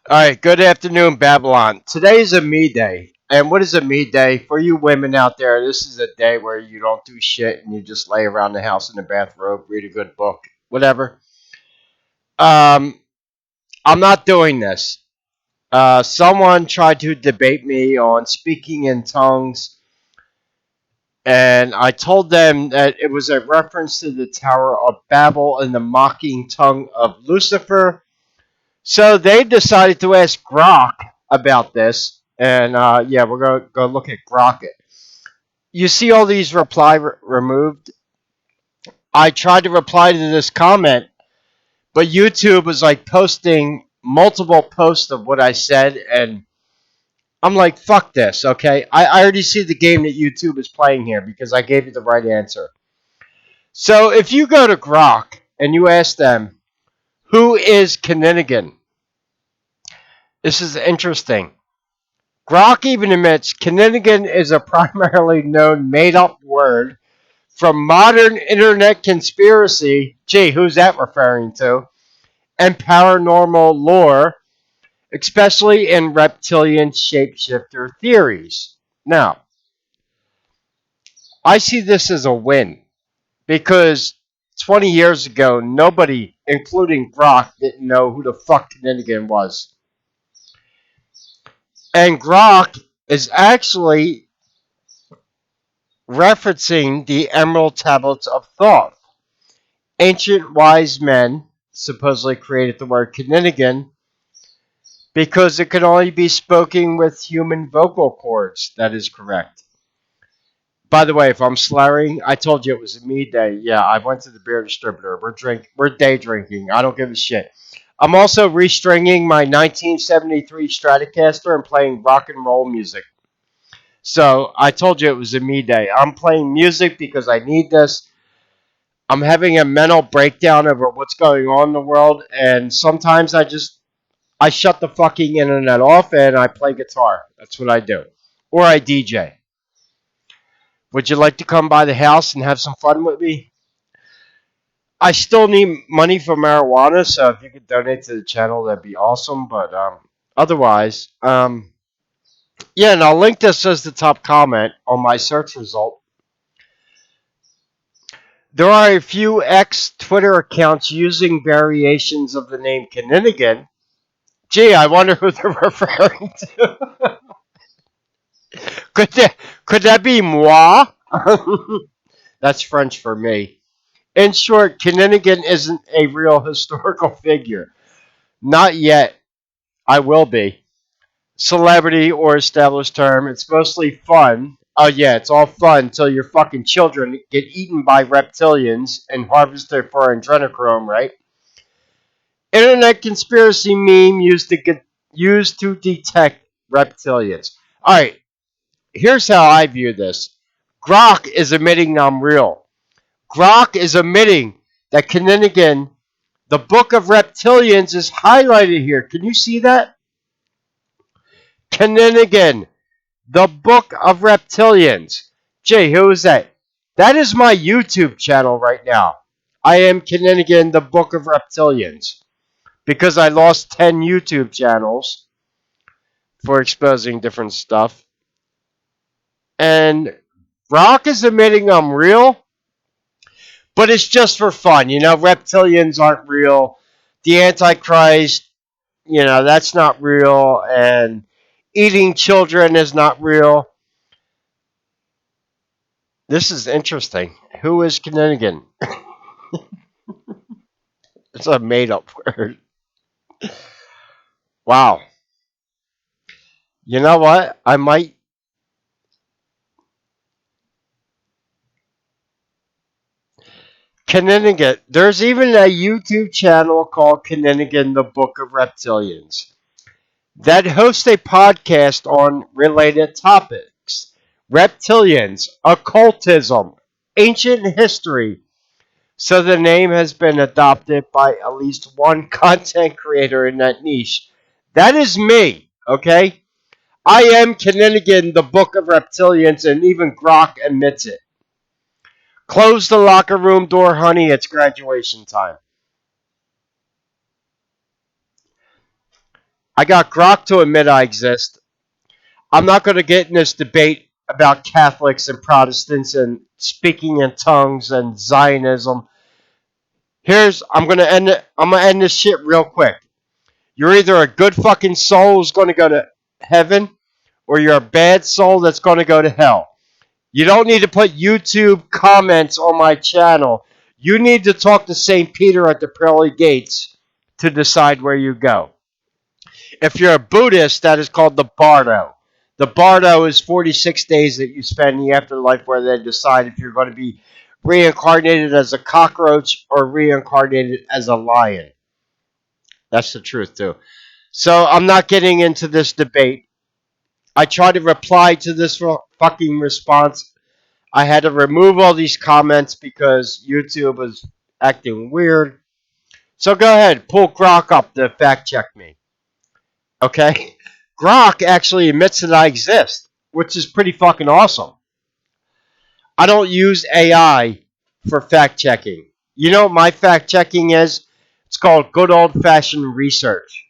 Alright, good afternoon, Babylon. Today is a me day. And what is a me day? For you women out there, this is a day where you don't do shit and you just lay around the house in a bathrobe, read a good book, whatever. Um, I'm not doing this. Someone tried to debate me on speaking in tongues, and I told them that it was a reference to the Tower of Babel and the mocking tongue of Lucifer. So they decided to ask Grok about this, and yeah, we're gonna go look at Grok. You see all these removed. I tried to reply to this comment, but YouTube was like posting multiple posts of what I said, and I'm like, fuck this, okay? I already see the game that YouTube is playing here because I gave you the right answer. So if you go to Grok and you ask them, who is Kenninigan? This is interesting. Grok even admits Kinninigan is a primarily known made-up word from modern internet conspiracy. Gee, who's that referring to? And paranormal lore, especially in reptilian shapeshifter theories. Now, I see this as a win because 20 years ago, nobody, including Grok, didn't know who the fuck Kinninigan was. And Grok is actually referencing the Emerald Tablets of Thoth. Ancient wise men supposedly created the word Kinninigan because it could only be spoken with human vocal cords. That is correct. By the way, if I'm slurring, I told you it was a me day. Yeah, I went to the beer distributor. We're day drinking. I don't give a shit. I'm also restringing my 1973 Stratocaster and playing rock and roll music. So I told you it was a me day. I'm playing music because I need this. I'm having a mental breakdown over what's going on in the world, and sometimes I shut the fucking internet off and I play guitar. That's what I do. Or I DJ. Would you like to come by the house and have some fun with me? I still need money for marijuana, so if you could donate to the channel, that'd be awesome. But otherwise, yeah, and I'll link this as the top comment on my search result. There are a few ex-Twitter accounts using variations of the name Kenninigan. Gee, I wonder who they're referring to. could that be moi? That's French for me. In short, Kinninigan isn't a real historical figure. Not yet. I will be. Celebrity or established term. It's mostly fun. Oh yeah, it's all fun until your fucking children get eaten by reptilians and harvested for adrenochrome, right? Internet conspiracy meme used to detect reptilians. All right, here's how I view this. Grok is admitting I'm real. Grok is admitting that Kenninigan, the Book of Reptilians, is highlighted here. Can you see that? Kenninigan, the Book of Reptilians. Jay, who is that? That is my YouTube channel right now. I am Kenninigan, the Book of Reptilians. Because I lost 10 YouTube channels for exposing different stuff. And Grok is admitting I'm real. But it's just for fun. You know, reptilians aren't real. The Antichrist, that's not real. And eating children is not real. This is interesting. Who is Kinninigan? It's a made up word. Wow. You know what? I might. Kenninigan. There's even a YouTube channel called Kenninigan, the Book of Reptilians, that hosts a podcast on related topics: reptilians, occultism, ancient history. So the name has been adopted by at least one content creator in that niche. That is me, okay? I am Kinninigan, the Book of Reptilians, and even Grok admits it. Close the locker room door, honey. It's graduation time. I got Grok to admit I exist. I'm not going to get in this debate about Catholics and Protestants and speaking in tongues and Zionism. I'm gonna end it. I'm gonna end this shit real quick. You're either a good fucking soul who's going to go to heaven, or you're a bad soul that's going to go to hell. You don't need to put YouTube comments on my channel. You need to talk to St. Peter at the pearly gates to decide where you go. If you're a Buddhist, that is called the Bardo. The Bardo is 46 days that you spend in the afterlife where they decide if you're going to be reincarnated as a cockroach or reincarnated as a lion. That's the truth, too. So I'm not getting into this debate. I tried to reply to this fucking response. I had to remove all these comments because YouTube was acting weird. So go ahead, pull Grok up to fact check me. Okay? Grok actually admits that I exist, which is pretty fucking awesome. I don't use AI for fact checking. You know what my fact checking is? It's called good old fashioned research.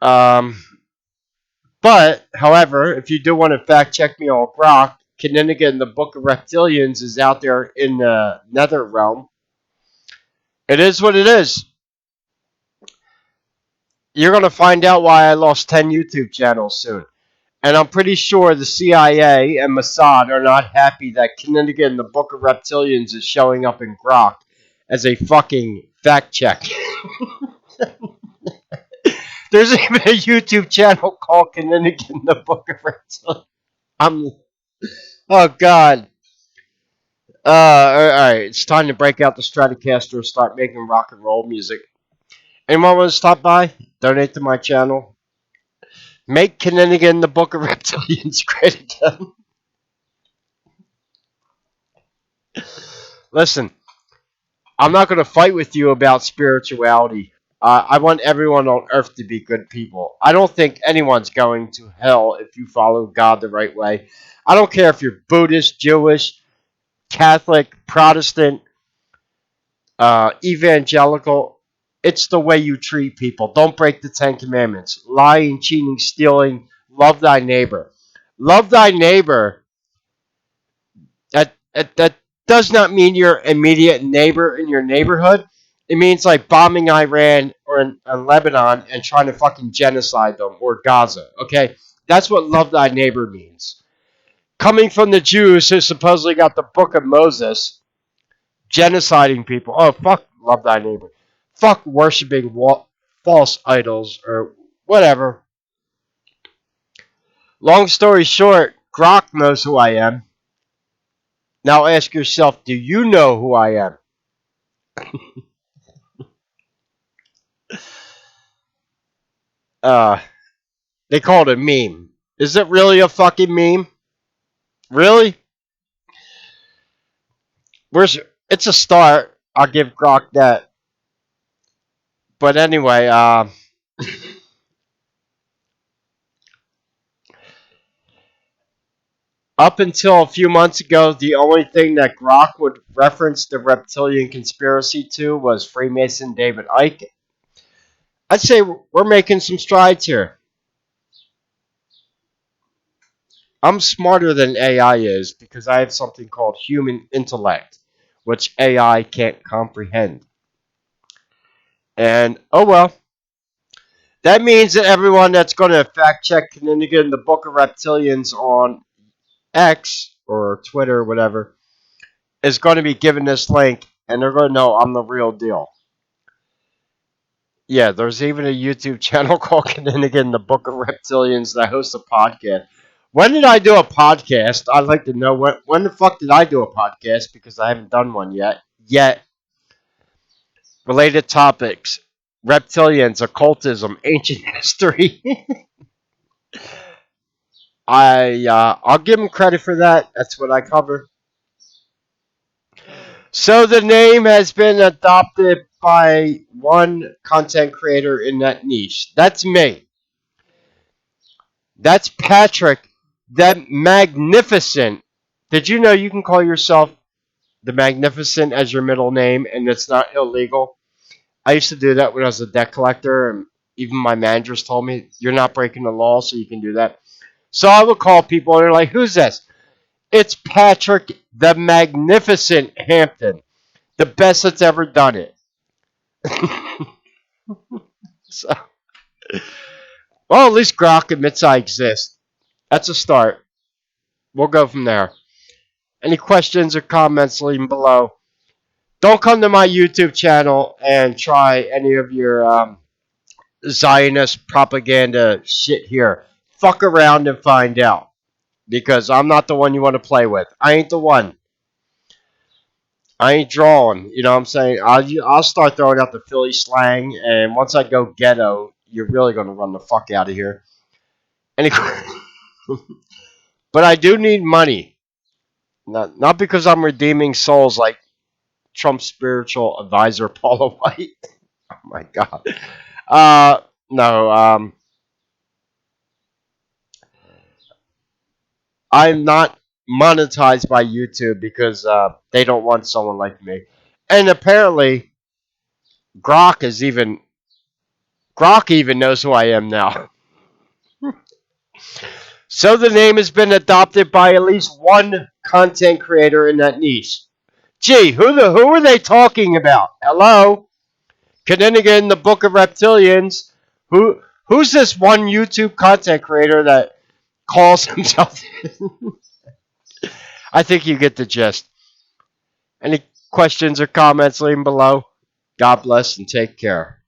But, however, if you do want to fact check me on Grok, Kinninigan, the Book of Reptilians, is out there in the nether realm. It is what it is. You're going to find out why I lost 10 YouTube channels soon. And I'm pretty sure the CIA and Mossad are not happy that Kinninigan, the Book of Reptilians, is showing up in Grok as a fucking fact check. There's even a YouTube channel called Kinninigan, the Book of Reptilians. Oh, God. Alright, it's time to break out the Stratocaster and start making rock and roll music. Anyone want to stop by? Donate to my channel. Make Kenninigan the Book of Reptilians great again. Listen, I'm not going to fight with you about spirituality. I want everyone on earth to be good people. I don't think anyone's going to hell if you follow God the right way. I don't care if you're Buddhist, Jewish, Catholic, Protestant, evangelical. It's the way you treat people. Don't break the 10 Commandments. Lying, cheating, stealing. Love thy neighbor. Love thy neighbor. That does not mean your immediate neighbor in your neighborhood. It means like bombing Iran or in Lebanon and trying to fucking genocide them, or Gaza. Okay? That's what love thy neighbor means. Coming from the Jews who supposedly got the Book of Moses, genociding people. Oh, fuck love thy neighbor. Fuck worshiping false idols or whatever. Long story short, Grok knows who I am. Now ask yourself, do you know who I am? They call it a meme. Is it really a fucking meme? Really? It's a start. I'll give Grok that. But anyway, up until a few months ago, the only thing that Grok would reference the reptilian conspiracy to was Freemason David Icke. I'd say we're making some strides here. I'm smarter than AI is because I have something called human intellect, which AI can't comprehend. And, oh well. That means that everyone that's going to fact check Kenninigan, the Book of Reptilians on X or Twitter or whatever, is going to be given this link, and they're going to know I'm the real deal. Yeah, there's even a YouTube channel called Kenninigan, the Book of Reptilians, that hosts a podcast. When did I do a podcast? I'd like to know when the fuck did I do a podcast, because I haven't done one yet. Related topics: reptilians, occultism, ancient history. I'll give them credit for that. That's what I cover. So the name has been adopted by one content creator in that niche. That's me. That's Patrick. That Magnificent. Did you know you can call yourself the Magnificent as your middle name and it's not illegal? I used to do that when I was a debt collector, and even my managers told me, you're not breaking the law, so you can do that. So I would call people, and they're like, who's this? It's Patrick the Magnificent Hampton, the best that's ever done it. So, well, at least Grok admits I exist. That's a start. We'll go from there. Any questions or comments, leave them below. Don't come to my YouTube channel and try any of your Zionist propaganda shit here. Fuck around and find out. Because I'm not the one you want to play with. I ain't the one. I ain't drawing. You know what I'm saying? I'll start throwing out the Philly slang, and once I go ghetto, you're really going to run the fuck out of here. Anyway, but I do need money. Not because I'm redeeming souls like Trump's spiritual advisor, Paula White. Oh my God. No, I'm not monetized by YouTube because they don't want someone like me. And apparently, Grok is even Grok even knows who I am now. So the name has been adopted by at least one content creator in that niche. Gee, who are they talking about? Hello, Kenninigan, the Book of Reptilians. Who's this one YouTube content creator that calls himself? I think you get the gist. Any questions or comments, leave them below. God bless and take care.